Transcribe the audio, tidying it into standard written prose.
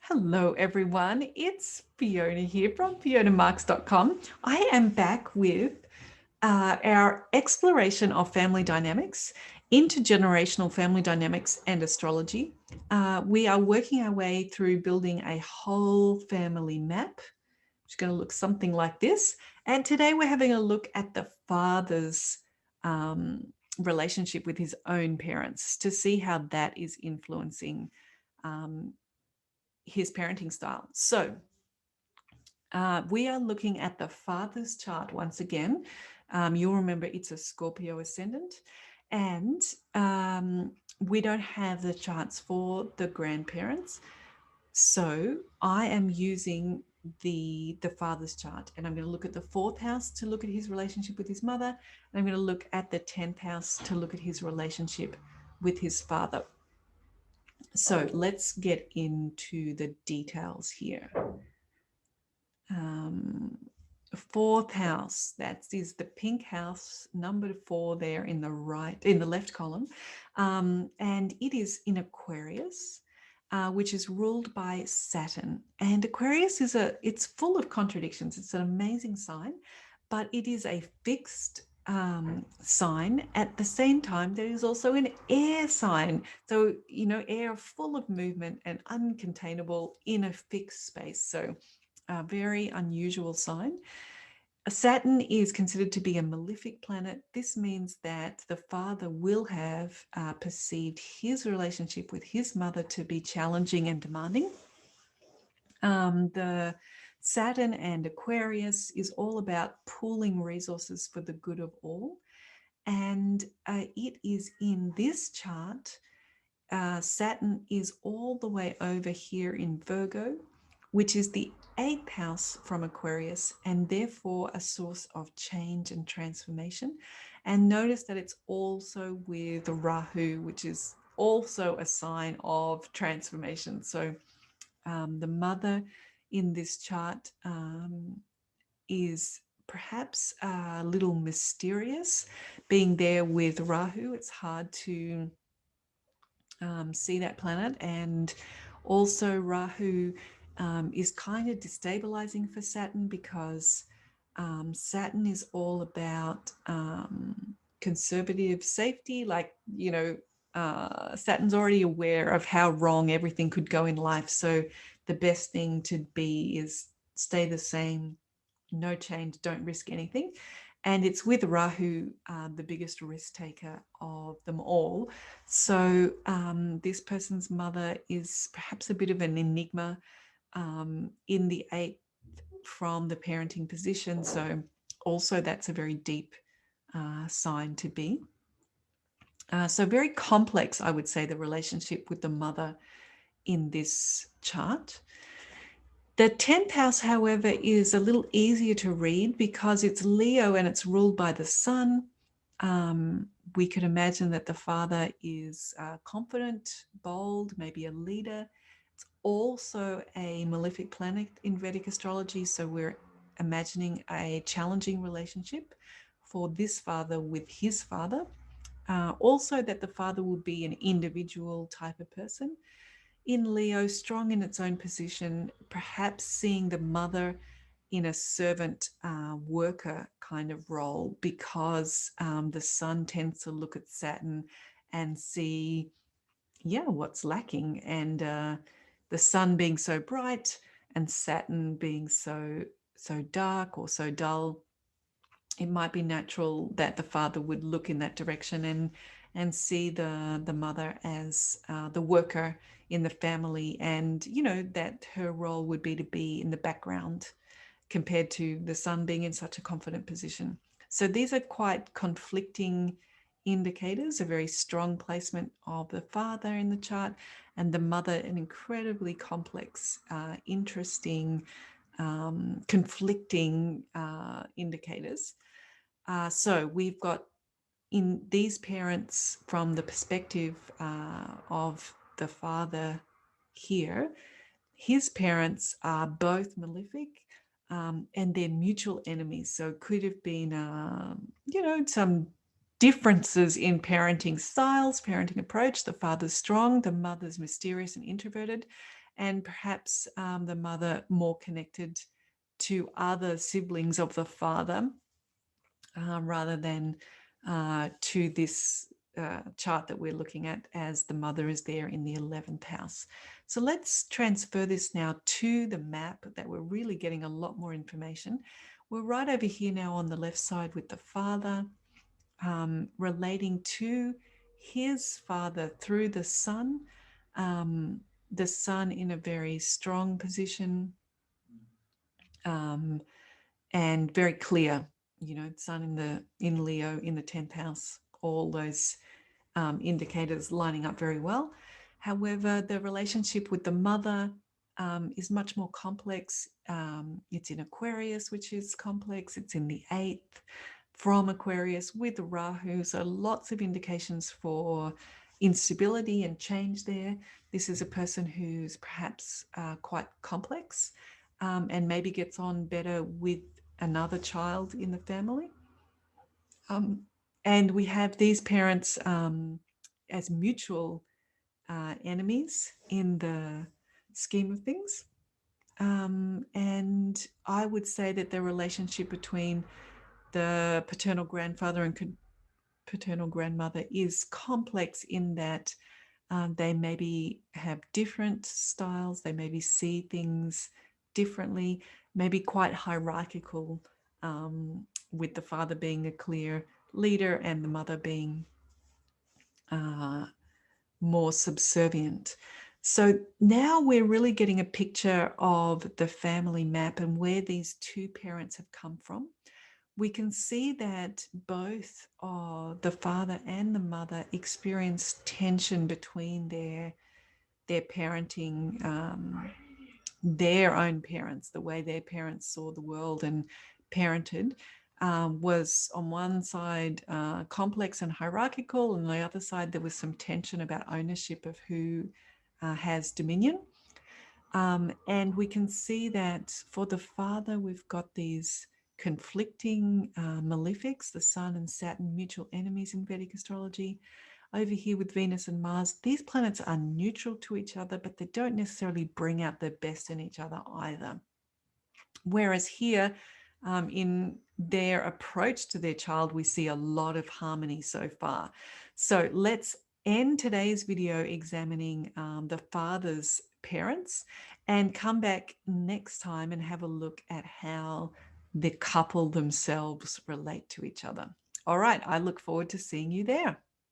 Hello, everyone. It's Fiona here from FionaMarks.com. I am back with our exploration of family dynamics, intergenerational family dynamics, and astrology. We are working our way through building a whole family map, which is going to look something like this. And today we're having a look at the father's relationship with his own parents to see how that is influencing um, his parenting style. So we are looking at the father's chart once again. You'll remember it's a Scorpio ascendant, and we don't have the charts for the grandparents. So I am using the father's chart, and I'm going to look at the fourth house to look at his relationship with his mother, and I'm going to look at the 10th house to look at his relationship with his father. So let's get into the details here. Fourth house, that is the pink house, number 4 there in the left column, and it is in Aquarius, which is ruled by Saturn. And Aquarius it's full of contradictions. It's an amazing sign, but it is a fixed sign. At the same time, there is also an air sign. So, air full of movement and uncontainable in a fixed space. So a very unusual sign. Saturn is considered to be a malefic planet. This means that the father will have perceived his relationship with his mother to be challenging and demanding. The Saturn and Aquarius is all about pooling resources for the good of all. And it is in this chart, Saturn is all the way over here in Virgo, which is the 8th house from Aquarius, and therefore a source of change and transformation. And notice that it's also with Rahu, which is also a sign of transformation. So the mother in this chart is perhaps a little mysterious. Being there with Rahu, it's hard to see that planet. And also Rahu is kind of destabilizing for Saturn, because Saturn is all about conservative safety. Saturn's already aware of how wrong everything could go in life. So the best thing to be is stay the same, no change, don't risk anything. And it's with Rahu, the biggest risk taker of them all. So this person's mother is perhaps a bit of an enigma in the 8th from the parenting position. So also that's a very deep sign to be. So very complex, I would say, the relationship with the mother in this chart. The 10th house, however, is a little easier to read because it's Leo and it's ruled by the sun. We could imagine that the father is confident, bold, maybe a leader. It's also a malefic planet in Vedic astrology, so we're imagining a challenging relationship for this father with his father. Also that the father would be an individual type of person. In Leo, strong in its own position, perhaps seeing the mother in a servant worker kind of role, because the sun tends to look at Saturn and see, what's lacking. And the sun being so bright and Saturn being so dark or so dull, it might be natural that the father would look in that direction and see the mother as the worker in the family, and that her role would be to be in the background compared to the son being in such a confident position. So these are quite conflicting indicators. A very strong placement of the father in the chart, and the mother an incredibly complex, interesting, conflicting indicators. So we've got in these parents from the perspective of the father here. His parents are both malefic, and they're mutual enemies. So it could have been, some differences in parenting styles, parenting approach. The father's strong, the mother's mysterious and introverted, and perhaps the mother more connected to other siblings of the father rather than to this chart that we're looking at, as the mother is there in the 11th house. So let's transfer this now to the map that we're really getting a lot more information. We're right over here now on the left side with the father, relating to his father through the sun in a very strong position, and very clear, sun in Leo in the 10th house, all those indicators lining up very well. However, the relationship with the mother is much more complex. It's in Aquarius, which is complex. It's in the 8th from Aquarius with Rahu. So lots of indications for instability and change there. This is a person who's perhaps quite complex and maybe gets on better with another child in the family. And we have these parents as mutual enemies in the scheme of things. And I would say that the relationship between the paternal grandfather and paternal grandmother is complex in that they maybe have different styles, they maybe see things differently, maybe quite hierarchical, with the father being a clear leader and the mother being more subservient. So now we're really getting a picture of the family map and where these two parents have come from. We can see that both the father and the mother experience tension between their parenting, their own parents, the way their parents saw the world and parented, was on one side complex and hierarchical, and on the other side there was some tension about ownership of who has dominion. And we can see that for the father, we've got these conflicting malefics, the Sun and Saturn, mutual enemies in Vedic astrology. Over here with Venus and Mars, these planets are neutral to each other, but they don't necessarily bring out the best in each other either. Whereas here, in their approach to their child, we see a lot of harmony so far. So let's end today's video examining the father's parents and come back next time and have a look at how the couple themselves relate to each other. All right, I look forward to seeing you there.